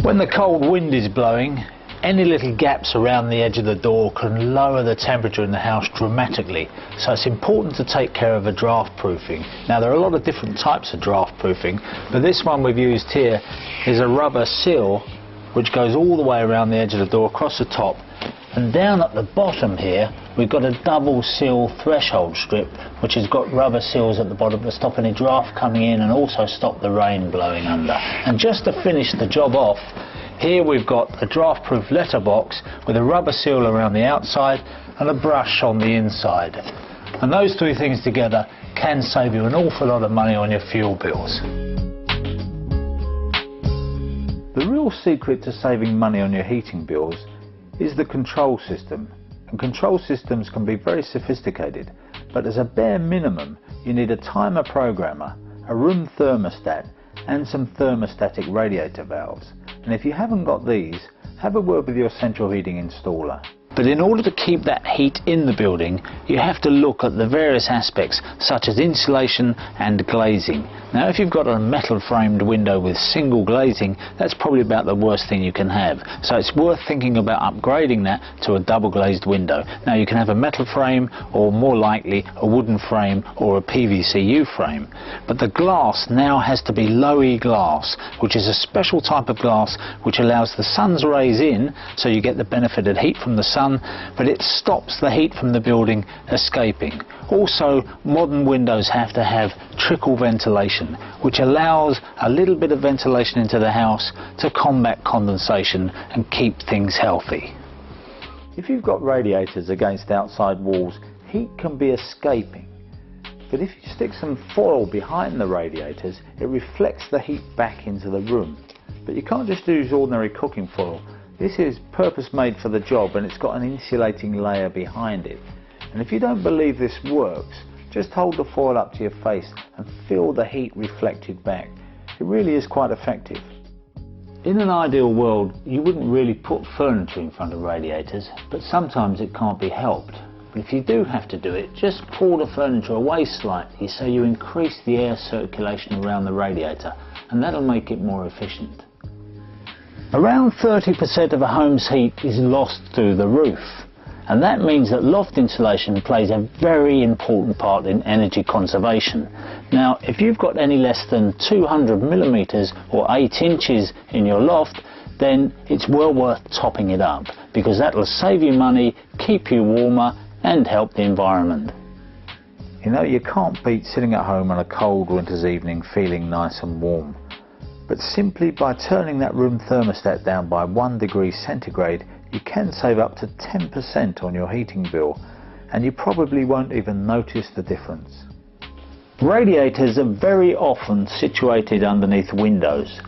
When the cold wind is blowing, any little gaps around the edge of the door can lower the temperature in the house dramatically, so it's important to take care of the draft proofing. Now there are a lot of different types of draft proofing, but this one we've used here is a rubber seal which goes all the way around the edge of the door across the top, and down at the bottom here we've got a double seal threshold strip which has got rubber seals at the bottom to stop any draft coming in and also stop the rain blowing under. And just to finish the job off, here we've got a draft proof letterbox with a rubber seal around the outside and a brush on the inside. And those three things together can save you an awful lot of money on your fuel bills. The real secret to saving money on your heating bills is the control system. And control systems can be very sophisticated, but as a bare minimum you need a timer programmer, a room thermostat and some thermostatic radiator valves. And if you haven't got these, have a word with your central heating installer. But in order to keep that heat in the building, you have to look at the various aspects such as insulation and glazing. Now if you've got a metal framed window with single glazing, that's probably about the worst thing you can have. So it's worth thinking about upgrading that to a double glazed window. Now you can have a metal frame or more likely a wooden frame or a PVCU frame. But the glass now has to be low E glass, which is a special type of glass which allows the sun's rays in so you get the benefit of heat from the sun, but it stops the heat from the building escaping. Also, modern windows have to have trickle ventilation, which allows a little bit of ventilation into the house to combat condensation and keep things healthy. If you've got radiators against outside walls, heat can be escaping. But if you stick some foil behind the radiators, it reflects the heat back into the room. But you can't just use ordinary cooking foil. This is purpose made for the job and it's got an insulating layer behind it. And if you don't believe this works, just hold the foil up to your face and feel the heat reflected back. It really is quite effective. In an ideal world, you wouldn't really put furniture in front of radiators, but sometimes it can't be helped. But if you do have to do it, just pull the furniture away slightly so you increase the air circulation around the radiator, and that'll make it more efficient. Around 30% of a home's heat is lost through the roof, and that means that loft insulation plays a very important part in energy conservation. Now if you've got any less than 200 millimeters or 8 inches in your loft, then it's well worth topping it up, because that will save you money, keep you warmer and help the environment. You know, you can't beat sitting at home on a cold winter's evening feeling nice and warm. But simply by turning that room thermostat down by 1 degree centigrade, you can save up to 10% on your heating bill, and you probably won't even notice the difference. Radiators are very often situated underneath windows.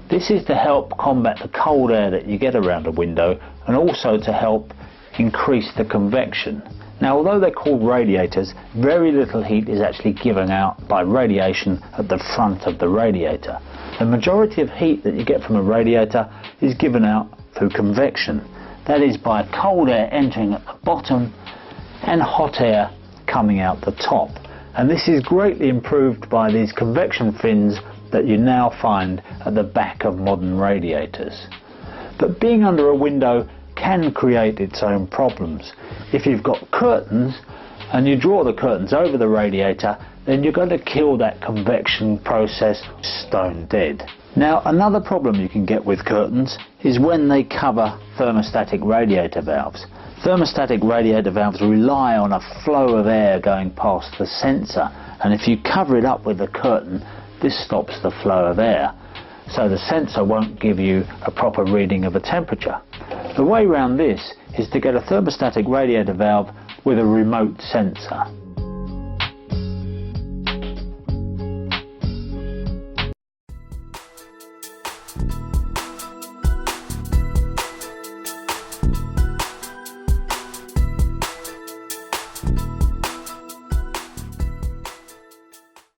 This is to help combat the cold air that you get around a window, and also to help increase the convection. Now although they're called radiators, very little heat is actually given out by radiation at the front of the radiator. The majority of heat that you get from a radiator is given out through convection. That is by cold air entering at the bottom and hot air coming out the top. And this is greatly improved by these convection fins that you now find at the back of modern radiators. But being under a window can create its own problems. If you've got curtains and you draw the curtains over the radiator, then you're going to kill that convection process stone dead. Now another problem you can get with curtains is when they cover thermostatic radiator valves. Thermostatic radiator valves rely on a flow of air going past the sensor, and if you cover it up with a curtain, this stops the flow of air, so the sensor won't give you a proper reading of a temperature. The way around this is to get a thermostatic radiator valve with a remote sensor.